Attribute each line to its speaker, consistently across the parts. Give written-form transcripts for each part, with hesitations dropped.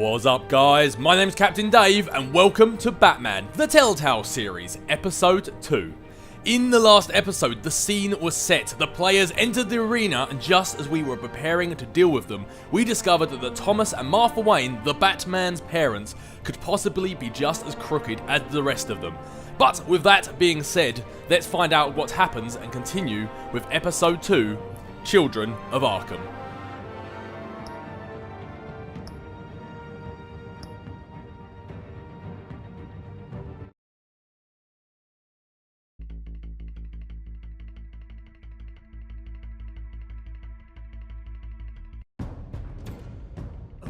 Speaker 1: What's up, guys? My name's Captain Dave, and welcome to Batman, the Telltale series, episode 2. In the last episode, the scene was set. The players entered the arena, and just as we were preparing to deal with them, we discovered that Thomas and Martha Wayne, the Batman's parents, could possibly be just as crooked as the rest of them. But with that being said, let's find out what happens and continue with episode 2, Children of Arkham.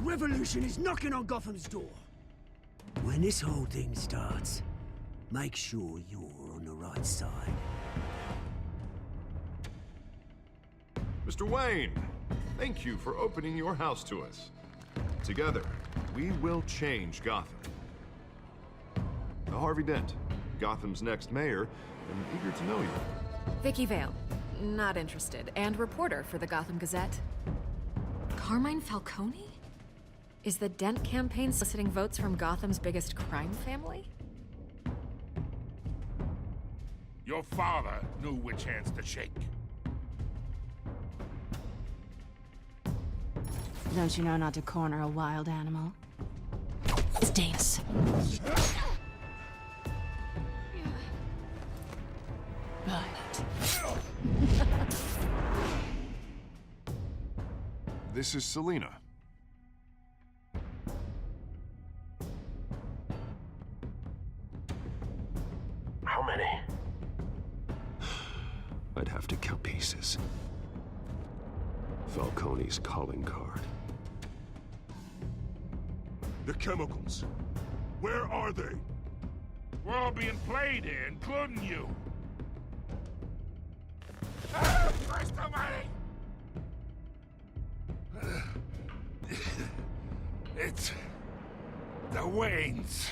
Speaker 2: Revolution is knocking on Gotham's door. When this whole thing starts, make sure you're on the right side.
Speaker 3: Mr. Wayne, thank you for opening your house to us. Together, we will change Gotham. Harvey Dent, Gotham's next mayor, and eager to know you.
Speaker 4: Vicky Vale, not interested, and reporter for the Gotham Gazette. Carmine Falcone? Is the Dent campaign soliciting votes from Gotham's biggest crime family?
Speaker 5: Your father knew which hands to shake.
Speaker 6: Don't you know not to corner a wild animal? It's dangerous. Right.
Speaker 3: This is Selina.
Speaker 7: How many? I'd have to count pieces. Falcone's calling card.
Speaker 5: The chemicals. Where are they? We're all being played here, including you. Christ almighty! It's the Waynes.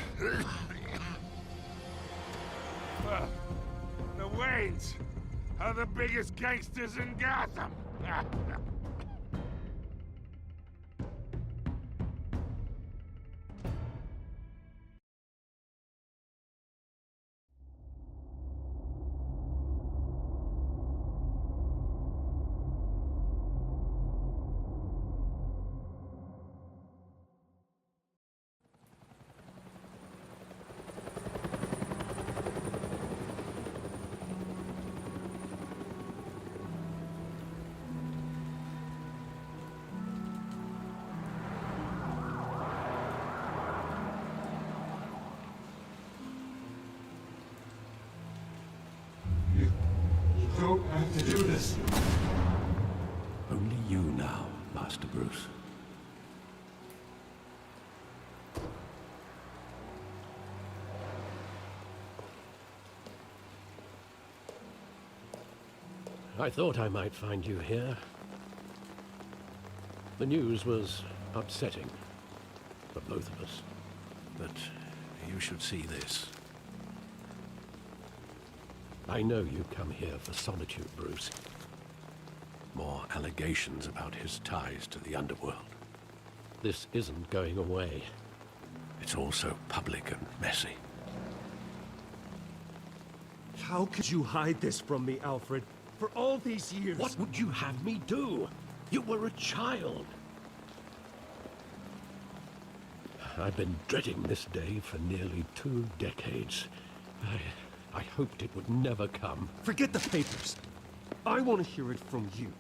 Speaker 5: The Waynes are the biggest gangsters in Gotham.
Speaker 7: Don't have to do this. Only you now, Master Bruce.
Speaker 8: I thought I might find you here. The news was upsetting for both of us. But you should see this. I know you come here for solitude, Bruce. More allegations about his ties to the underworld. This isn't going away. It's all so public and messy.
Speaker 9: How could you hide this from me, Alfred? For all these years...
Speaker 8: What would you have me do? You were a child. I've been dreading this day for nearly 2 decades. I hoped it would never come.
Speaker 9: Forget the papers. I want to hear it from you.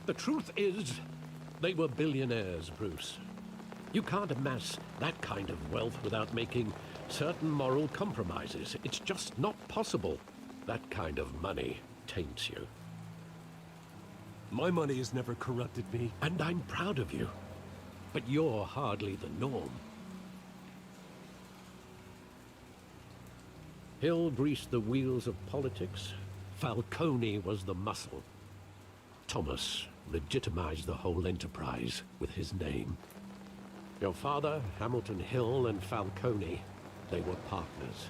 Speaker 8: The truth is, they were billionaires, Bruce. You can't amass that kind of wealth without making certain moral compromises. It's just not possible. That kind of money taints you.
Speaker 9: My money has never corrupted me.
Speaker 8: And I'm proud of you. But you're hardly the norm. Hill greased the wheels of politics. Falcone was the muscle. Thomas legitimized the whole enterprise with his name. Your father, Hamilton Hill, and Falcone, they were partners.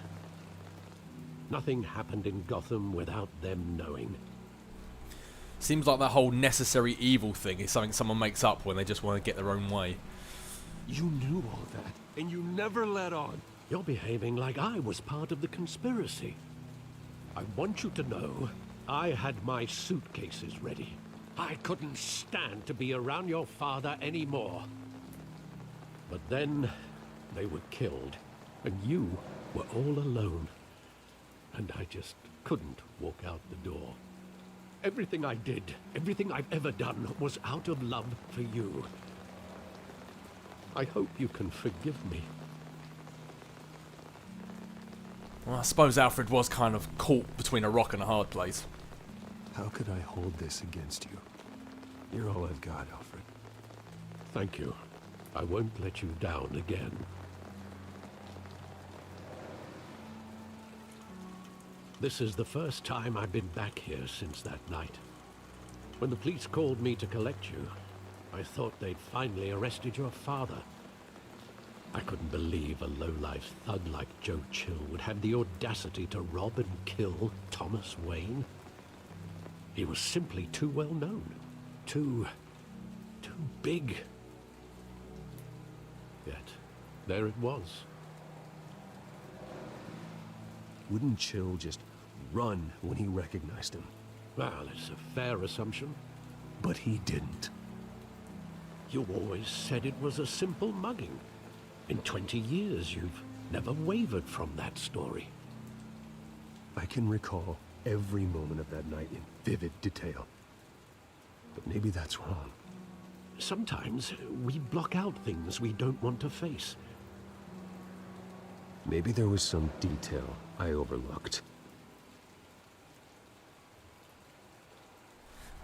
Speaker 8: Nothing happened in Gotham without them knowing.
Speaker 1: Seems like that whole necessary evil thing is something someone makes up when they just want to get their own way.
Speaker 9: You knew all that, and you never let on.
Speaker 8: You're behaving like I was part of the conspiracy. I want you to know, I had my suitcases ready. I couldn't stand to be around your father anymore. But then, they were killed, and you were all alone. And I just couldn't walk out the door. Everything I did, everything I've ever done, was out of love for you. I hope you can forgive me.
Speaker 1: Well, I suppose Alfred was kind of caught between a rock and a hard place.
Speaker 9: How could I hold this against you? You're all I've got, Alfred.
Speaker 8: Thank you. I won't let you down again. This is the first time I've been back here since that night. When the police called me to collect you, I thought they'd finally arrested your father. I couldn't believe a low-life thug like Joe Chill would have the audacity to rob and kill Thomas Wayne. He was simply too well known. Too big. Yet, there it was.
Speaker 9: Wouldn't Chill just run when he recognized him?
Speaker 8: Well, it's a fair assumption.
Speaker 9: But he didn't.
Speaker 8: You always said it was a simple mugging. In 20 years, you've never wavered from that story.
Speaker 9: I can recall every moment of that night in vivid detail. But maybe that's wrong.
Speaker 8: Sometimes we block out things we don't want to face.
Speaker 9: Maybe there was some detail I overlooked.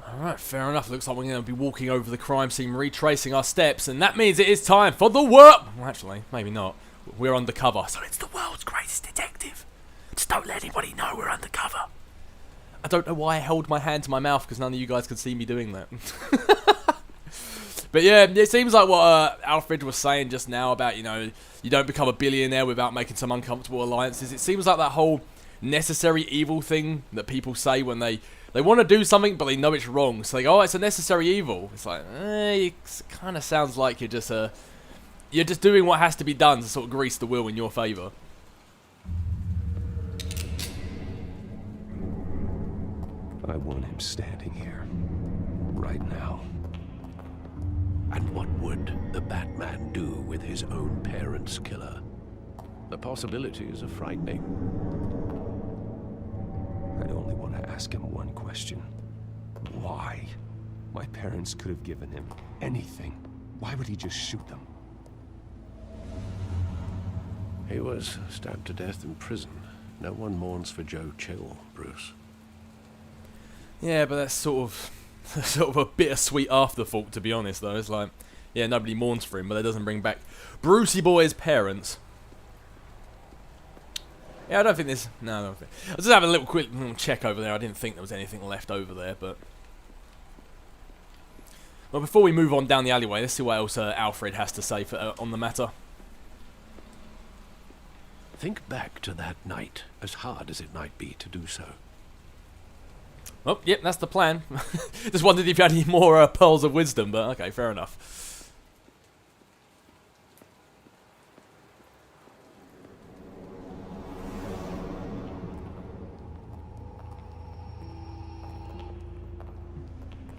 Speaker 1: Alright, fair enough. Looks like we're going to be walking over the crime scene, retracing our steps, and that means it is time for the work! Well, actually, maybe not. We're undercover, so it's the world's greatest detective. Just don't let anybody know we're undercover. I don't know why I held my hand to my mouth, because none of you guys could see me doing that. But yeah, it seems like what Alfred was saying just now about, you know, you don't become a billionaire without making some uncomfortable alliances. It seems like that whole necessary evil thing that people say when they want to do something, but they know it's wrong. So they go, oh, it's a necessary evil. It's like, it kind of sounds like you're just doing what has to be done to sort of grease the wheel in your favour.
Speaker 9: I want him standing here, right now.
Speaker 8: And what would the Batman do with his own parents' killer? The possibilities are frightening.
Speaker 9: I'd only want to ask him one question. Why? My parents could have given him anything. Why would he just shoot them?
Speaker 8: He was stabbed to death in prison. No one mourns for Joe Chill, Bruce.
Speaker 1: Yeah, but that's sort of a bittersweet afterthought, to be honest, though. It's like, yeah, nobody mourns for him, but that doesn't bring back Brucey Boy's parents. Yeah, I don't think there's... No, I don't think... I was just having a quick little check over there. I didn't think there was anything left over there, but... Well, before we move on down the alleyway, let's see what else Alfred has to say on the matter.
Speaker 8: Think back to that night, as hard as it might be to do so.
Speaker 1: Oh, yep, that's the plan. Just wondered if you had any more pearls of wisdom, but okay, fair enough.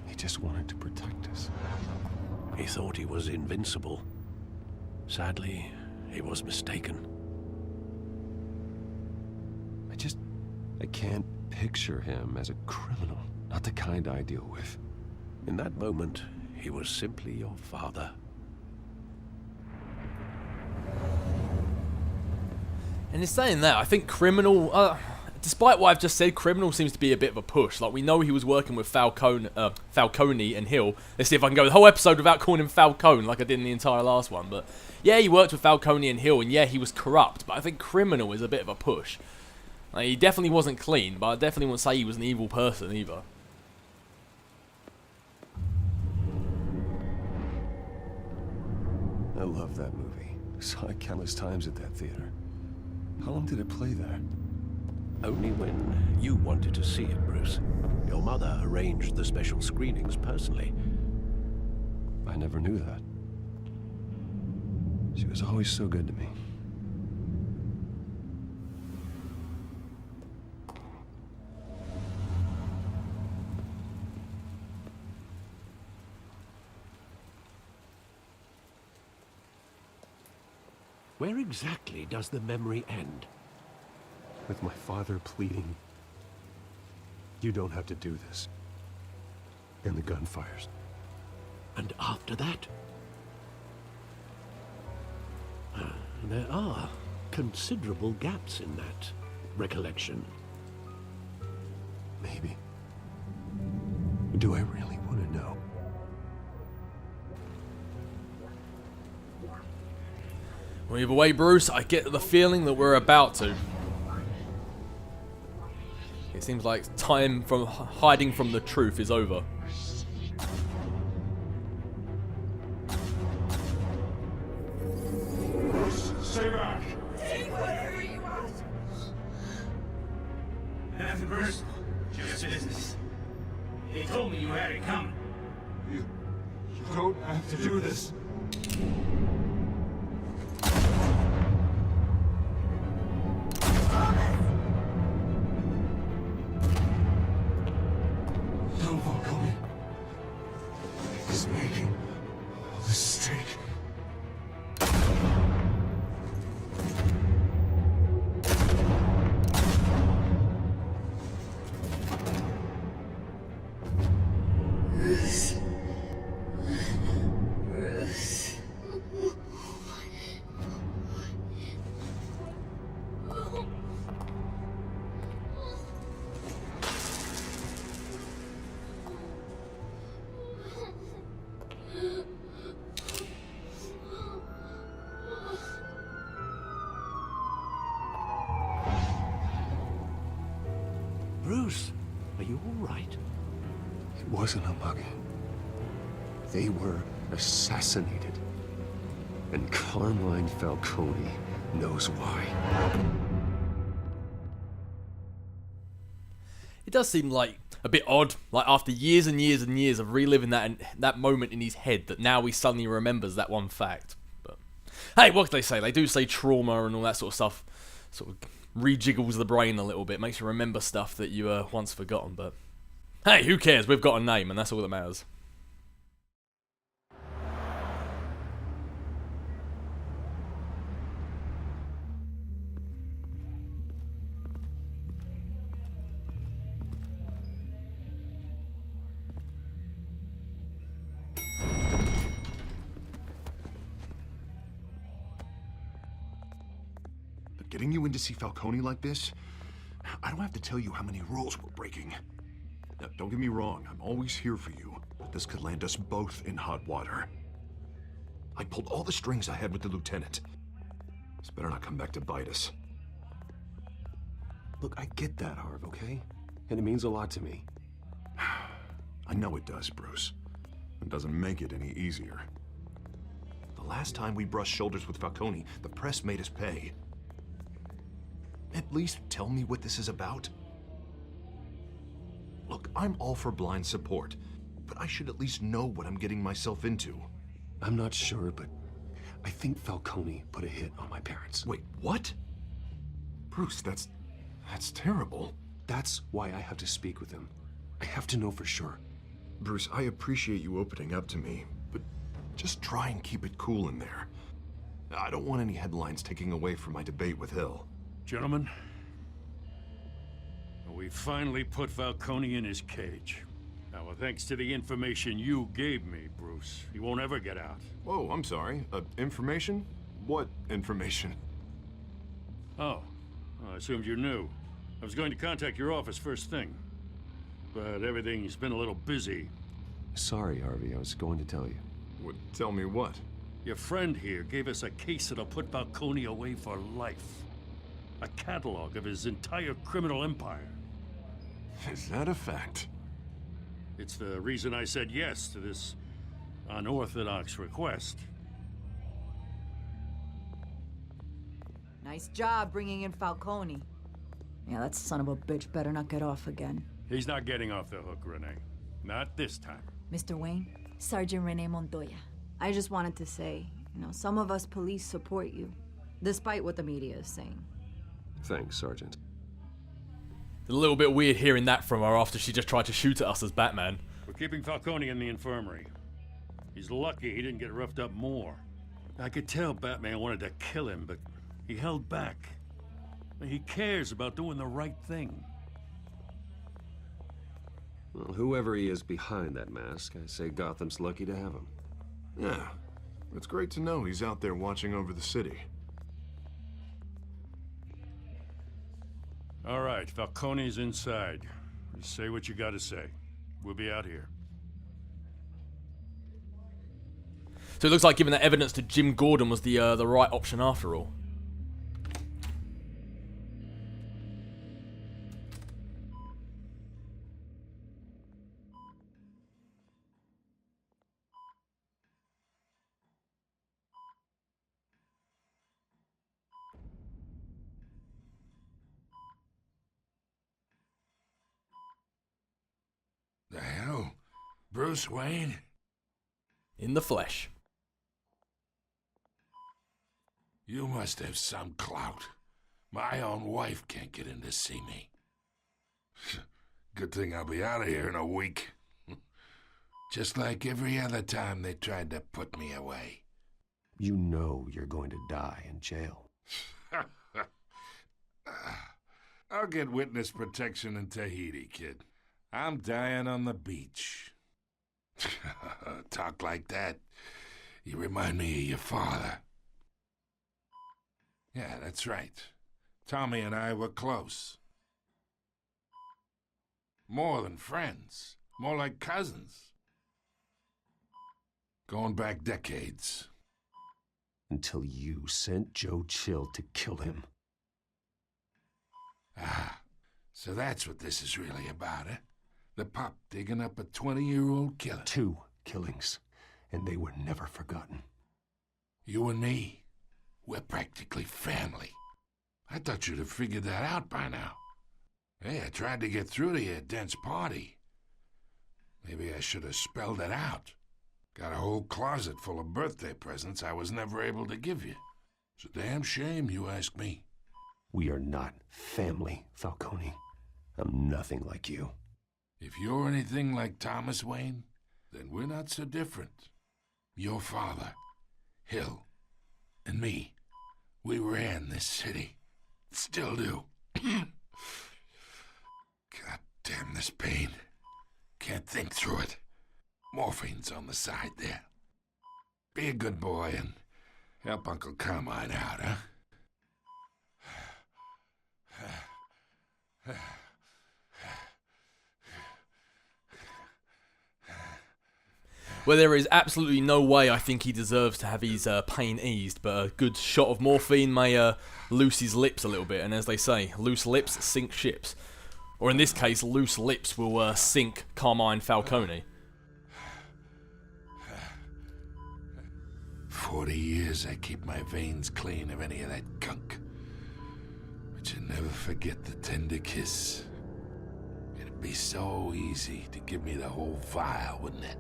Speaker 9: He just wanted to protect us.
Speaker 8: He thought he was invincible. Sadly, he was mistaken.
Speaker 9: I can't picture him as a criminal. Not the kind I deal with.
Speaker 8: In that moment, he was simply your father.
Speaker 1: And in saying that, I think criminal... despite what I've just said, criminal seems to be a bit of a push. Like, we know he was working with Falcone and Hill. Let's see if I can go the whole episode without calling him Falcone like I did in the entire last one. But yeah, he worked with Falcone and Hill, and yeah, he was corrupt. But I think criminal is a bit of a push. Like, he definitely wasn't clean, but I definitely wouldn't say he was an evil person either.
Speaker 9: I love that movie. Saw it countless times at that theater. How long did it play there?
Speaker 8: Only when you wanted to see it, Bruce. Your mother arranged the special screenings personally.
Speaker 9: I never knew that. She was always so good to me.
Speaker 8: Where exactly does the memory end?
Speaker 9: With my father pleading, "You don't have to do this." And the gunfires.
Speaker 8: And after that? There are considerable gaps in that recollection.
Speaker 9: Maybe. Do I really want to know?
Speaker 1: Well, either way, Bruce, I get the feeling that we're about to. It seems like time from hiding from the truth is over.
Speaker 5: Stay back!
Speaker 2: Take whatever you want.
Speaker 10: Nothing personal, just business. They told me you had it coming.
Speaker 7: You don't have to do this. No, Falcone. He's making a mistake.
Speaker 8: Bruce, are you all right?
Speaker 9: It wasn't a mug. They were assassinated. And Carmine Falcone knows why.
Speaker 1: It does seem like a bit odd, like after years and years and years of reliving that moment in his head, that now he suddenly remembers that one fact. But hey, what can they say? They do say trauma and all that sort of stuff sort of rejiggles the brain a little bit, makes you remember stuff that you once forgotten. But hey, who cares? We've got a name, and that's all that matters.
Speaker 3: Getting you in to see Falcone like this, I don't have to tell you how many rules we're breaking. Now, don't get me wrong, I'm always here for you, but this could land us both in hot water. I pulled all the strings I had with the lieutenant. This better not come back to bite us.
Speaker 9: Look, I get that, Harv, okay? And it means a lot to me.
Speaker 3: I know it does, Bruce. It doesn't make it any easier. The last time we brushed shoulders with Falcone, the press made us pay. At least tell me what this is about. Look, I'm all for blind support, but I should at least know what I'm getting myself into.
Speaker 9: I'm not sure, but I think Falcone put a hit on my parents.
Speaker 3: Wait, what? Bruce, that's terrible.
Speaker 9: That's why I have to speak with him. I have to know for sure.
Speaker 3: Bruce, I appreciate you opening up to me, but just try and keep it cool in there. I don't want any headlines taking away from my debate with Hill.
Speaker 5: Gentlemen, we finally put Falcone in his cage. Now, thanks to the information you gave me, Bruce, he won't ever get out.
Speaker 3: Whoa, I'm sorry. Information? What information?
Speaker 5: Oh, I assumed you knew. I was going to contact your office first thing, but everything's been a little busy.
Speaker 9: Sorry, Harvey, I was going to tell you.
Speaker 3: Tell me what?
Speaker 5: Your friend here gave us a case that'll put Falcone away for life. A catalog of his entire criminal empire.
Speaker 3: Is that a fact?
Speaker 5: It's the reason I said yes to this unorthodox request.
Speaker 11: Nice job bringing in Falcone. Yeah, that son of a bitch better not get off again.
Speaker 5: He's not getting off the hook, Renee. Not this time.
Speaker 11: Mr. Wayne, Sergeant Renee Montoya. I just wanted to say, You know, some of us police support you, despite what the media is saying.
Speaker 9: Thanks, Sergeant.
Speaker 1: It's a little bit weird hearing that from her after she just tried to shoot at us as Batman.
Speaker 5: We're keeping Falcone in the infirmary. He's lucky he didn't get roughed up more. I could tell Batman wanted to kill him, but he held back. He cares about doing the right thing.
Speaker 9: Well, whoever he is behind that mask, I say Gotham's lucky to have him.
Speaker 3: Yeah, it's great to know he's out there watching over the city.
Speaker 5: All right, Falcone's inside. You say what you gotta say. We'll be out here.
Speaker 1: So it looks like giving that evidence to Jim Gordon was the right option after all.
Speaker 12: The hell? Bruce Wayne?
Speaker 1: In the flesh.
Speaker 12: You must have some clout. My own wife can't get in to see me. Good thing I'll be out of here in a week. Just like every other time they tried to put me away.
Speaker 9: You know you're going to die in jail.
Speaker 12: I'll get witness protection in Tahiti, kid. I'm dying on the beach. Talk like that. You remind me of your father. Yeah, that's right. Tommy and I were close. More than friends. More like cousins. Going back decades.
Speaker 9: Until you sent Joe Chill to kill him.
Speaker 12: Ah, so that's what this is really about, eh? The pup digging up a 20-year-old killer.
Speaker 9: 2 killings, and they were never forgotten.
Speaker 12: You and me, we're practically family. I thought you'd have figured that out by now. Hey, I tried to get through to your dense party. Maybe I should have spelled it out. Got a whole closet full of birthday presents I was never able to give you. It's a damn shame, you ask me.
Speaker 9: We are not family, Falcone. I'm nothing like you.
Speaker 12: If you're anything like Thomas Wayne, then we're not so different. Your father, Hill, and me, we ran this city. Still do. God damn this pain. Can't think through it. Morphine's on the side there. Be a good boy and help Uncle Carmine out, huh?
Speaker 1: Well, there is absolutely no way I think he deserves to have his pain eased, but a good shot of morphine may loose his lips a little bit, and as they say, loose lips sink ships. Or in this case, loose lips will sink Carmine Falcone.
Speaker 12: 40 years I keep my veins clean of any of that gunk. But you never forget the tender kiss. It'd be so easy to give me the whole vial, wouldn't it?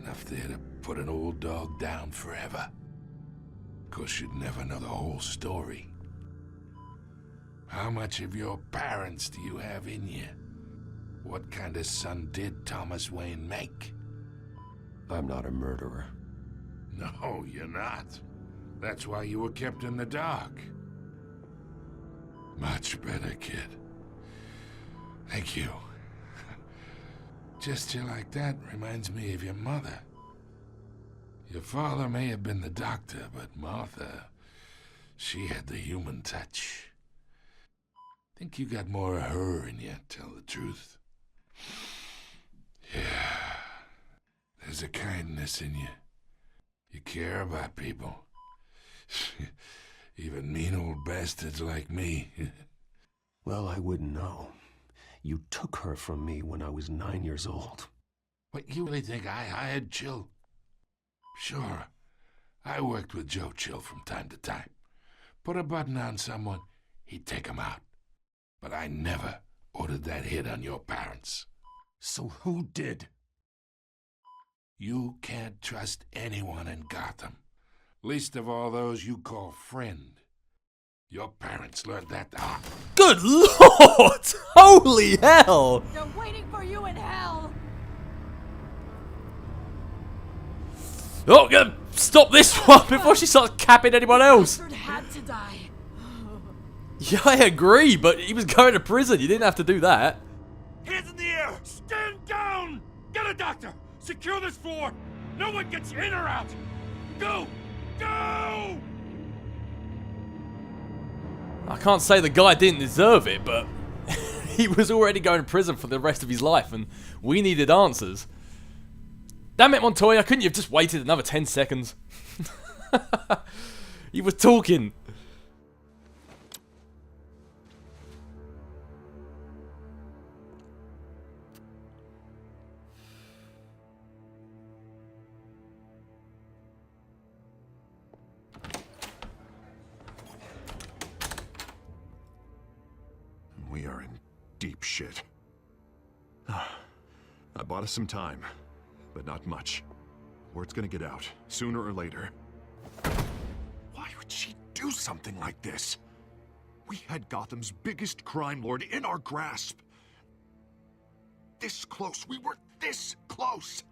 Speaker 12: Enough there to put an old dog down forever. Of course, you'd never know the whole story. How much of your parents do you have in you? What kind of son did Thomas Wayne make?
Speaker 9: I'm not a murderer.
Speaker 12: No, you're not. That's why you were kept in the dark. Much better, kid. Thank you. Gesture like that reminds me of your mother. Your father may have been the doctor, but Martha, she had the human touch. Think you got more of her in you, tell the truth. Yeah. There's a kindness in you. You care about people. Even mean old bastards like me.
Speaker 9: Well, I wouldn't know. You took her from me when I was 9 years old.
Speaker 12: What, you really think I hired Chill? Sure. I worked with Joe Chill from time to time. Put a button on someone, he'd take him out. But I never ordered that hit on your parents.
Speaker 9: So who did?
Speaker 12: You can't trust anyone in Gotham. Least of all those you call friend. Your parents learned that.
Speaker 1: Good lord! Holy hell!
Speaker 11: They're waiting for you in hell!
Speaker 1: Oh, gonna stop this one before she starts capping anyone else.
Speaker 11: Bastard had to die.
Speaker 1: Yeah, I agree, but he was going to prison. You didn't have to do that.
Speaker 5: Hands in the air! Stand down! Get a doctor! Secure this floor! No one gets in or out! Go! Go!
Speaker 1: I can't say the guy didn't deserve it, but he was already going to prison for the rest of his life, and we needed answers. Damn it, Montoya, couldn't you have just waited another 10 seconds? He was talking.
Speaker 3: We are in deep shit. I bought us some time, but not much. Word's gonna get out, sooner or later. Why would she do something like this? We had Gotham's biggest crime lord in our grasp. This close. We were this close.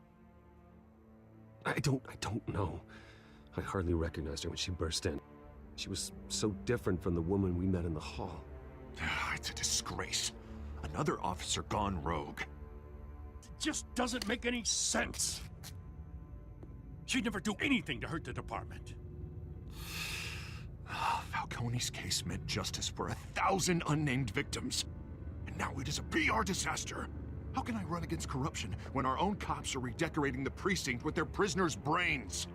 Speaker 9: I don't know. I hardly recognized her when she burst in. She was so different from the woman we met in the hall.
Speaker 3: It's a disgrace. Another officer gone rogue.
Speaker 5: It just doesn't make any sense. She'd never do anything to hurt the department.
Speaker 3: Falcone's case meant justice for 1,000 unnamed victims. And now it is a PR disaster. How can I run against corruption when our own cops are redecorating the precinct with their prisoners' brains?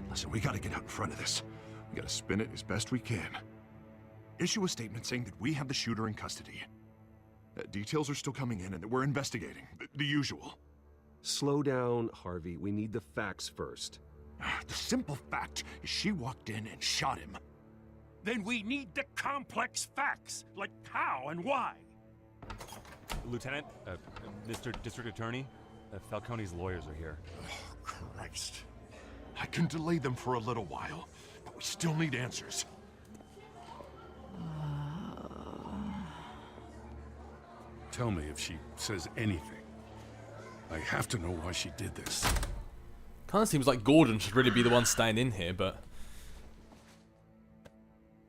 Speaker 3: Listen, we gotta get out in front of this. We gotta spin it as best we can. Issue a statement saying that we have the shooter in custody. Details are still coming in and that we're investigating. The usual.
Speaker 9: Slow down, Harvey. We need the facts first.
Speaker 3: The simple fact is she walked in and shot him.
Speaker 5: Then we need the complex facts, like how and why.
Speaker 13: Lieutenant, Mr. District Attorney, Falcone's lawyers are here.
Speaker 3: Oh, Christ. I can delay them for a little while, but we still need answers.
Speaker 5: Tell me if she says anything. I have to know why she did this.
Speaker 1: Kind of seems like Gordon should really be the one staying in here, but...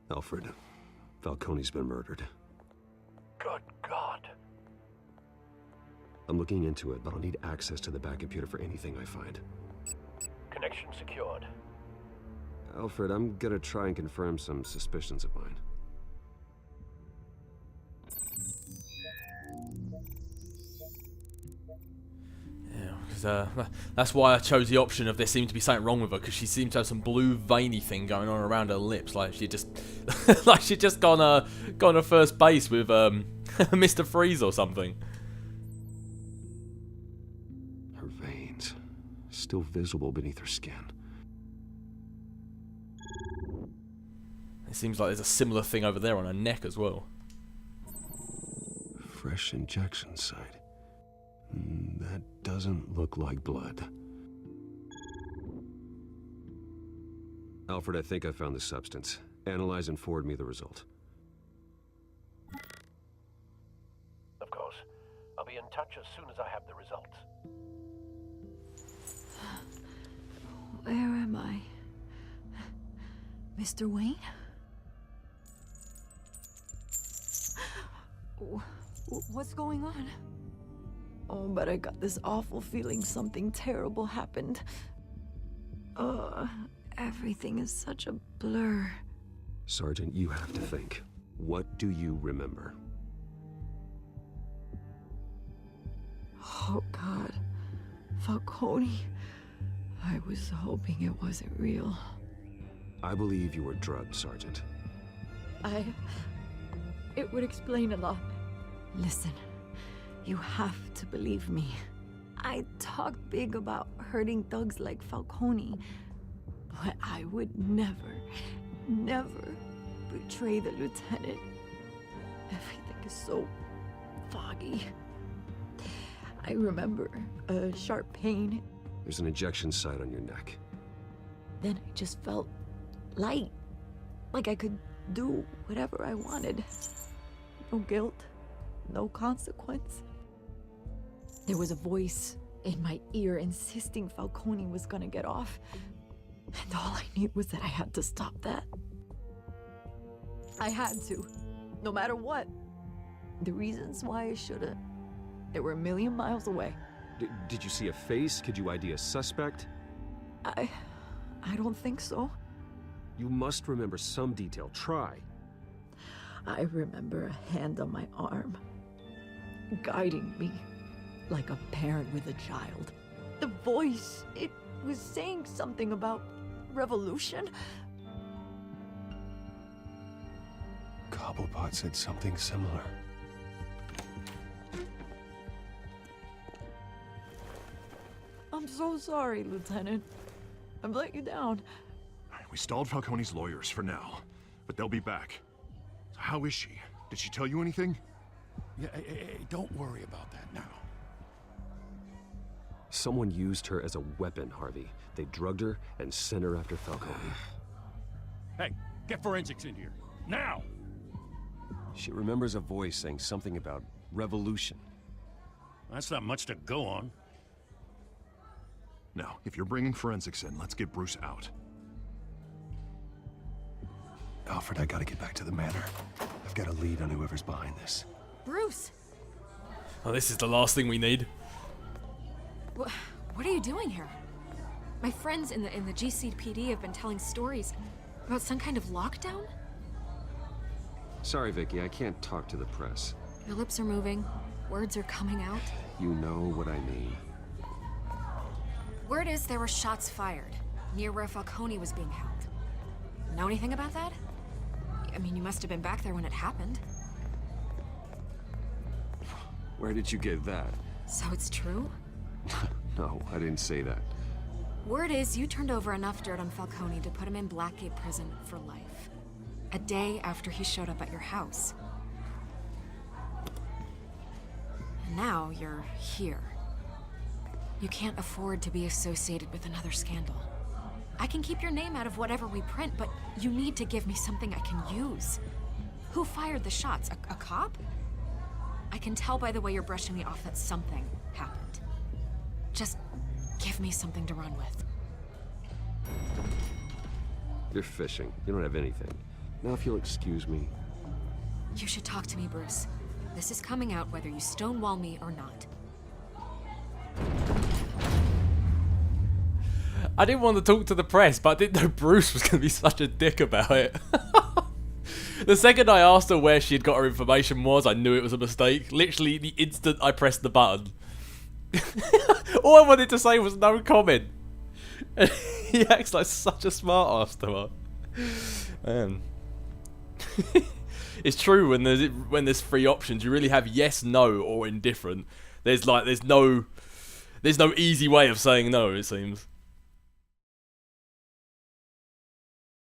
Speaker 9: Alfred, Falcone's been murdered.
Speaker 10: Good God.
Speaker 9: I'm looking into it, but I'll need access to the back computer for anything I find.
Speaker 10: Connection secured.
Speaker 9: Alfred, I'm gonna try and confirm some suspicions of mine.
Speaker 1: That's why I chose the option of there seemed to be something wrong with her, because she seemed to have some blue veiny thing going on around her lips, like she just like she'd just gone to first base with Mr. Freeze or something.
Speaker 9: Her veins still visible beneath her skin.
Speaker 1: It seems like there's a similar thing over there on her neck as well.
Speaker 9: Fresh injection site. That doesn't look like blood. Alfred, I think I found the substance. Analyze and forward me the result.
Speaker 10: Of course. I'll be in touch as soon as I have the results.
Speaker 11: Where am I? Mr. Wayne? What's going on? Oh, but I got this awful feeling something terrible happened. Everything is such a blur.
Speaker 9: Sergeant, you have to think. What do you remember?
Speaker 11: Oh, God. Falcone. I was hoping it wasn't real.
Speaker 9: I believe you were drugged, Sergeant.
Speaker 11: It would explain a lot. Listen, you have to believe me. I talk big about hurting thugs like Falcone, but I would never betray the lieutenant. Everything is so foggy. I remember a sharp pain.
Speaker 9: There's an injection site on your neck.
Speaker 11: Then I just felt light. Like I could do whatever I wanted. No guilt, no consequence. There was a voice in my ear insisting Falcone was gonna get off. And all I knew was that I had to stop that. I had to, no matter what. The reasons why I shouldn't, they were a million miles away.
Speaker 9: Did you see a face? Could you ID a suspect?
Speaker 11: I don't think so.
Speaker 9: You must remember some detail. Try.
Speaker 11: I remember a hand on my arm, guiding me like a parent with a child. The voice, it was saying something about revolution.
Speaker 9: Cobblepot said something similar.
Speaker 11: I'm so sorry, Lieutenant. I've let you down.
Speaker 3: We stalled Falcone's lawyers for now, but they'll be back. So how is she? Did she tell you anything?
Speaker 5: Yeah, hey, don't worry about that now.
Speaker 9: Someone used her as a weapon, Harvey. They drugged her and sent her after Falcone.
Speaker 5: Hey, get forensics in here. Now!
Speaker 9: She remembers a voice saying something about revolution.
Speaker 5: That's not much to go on.
Speaker 3: Now, if you're bringing forensics in, let's get Bruce out.
Speaker 9: Alfred, I gotta get back to the manor. I've got a lead on whoever's behind this.
Speaker 4: Bruce!
Speaker 1: Oh, this is the last thing we need.
Speaker 4: What are you doing here? My friends in the GCPD have been telling stories about some kind of lockdown?
Speaker 9: Sorry, Vicky, I can't talk to the press.
Speaker 4: Your lips are moving. Words are coming out.
Speaker 9: You know what I mean.
Speaker 4: Word is there were shots fired near where Falcone was being held. Know anything about that? I mean, you must have been back there when it happened.
Speaker 9: Where did you get that?
Speaker 4: So it's true?
Speaker 9: No, I didn't say that.
Speaker 4: Word is you turned over enough dirt on Falcone to put him in Blackgate Prison for life. A day after he showed up at your house. And now you're here. You can't afford to be associated with another scandal. I can keep your name out of whatever we print, but you need to give me something I can use. Who fired the shots? A cop? I can tell by the way you're brushing me off that something happened. Just give me something to run with.
Speaker 9: You're fishing. You don't have anything. Now if you'll excuse me.
Speaker 4: You should talk to me, Bruce. This is coming out whether you stonewall me or not.
Speaker 1: I didn't want to talk to the press, but I didn't know Bruce was going to be such a dick about it. The second I asked her where she had got her information was, I knew it was a mistake. Literally, the instant I pressed the button. All I wanted to say was no comment. And he acts like such a smart ass to her. It's true when there's three options, you really have yes, no, or indifferent. There's no easy way of saying no, it seems.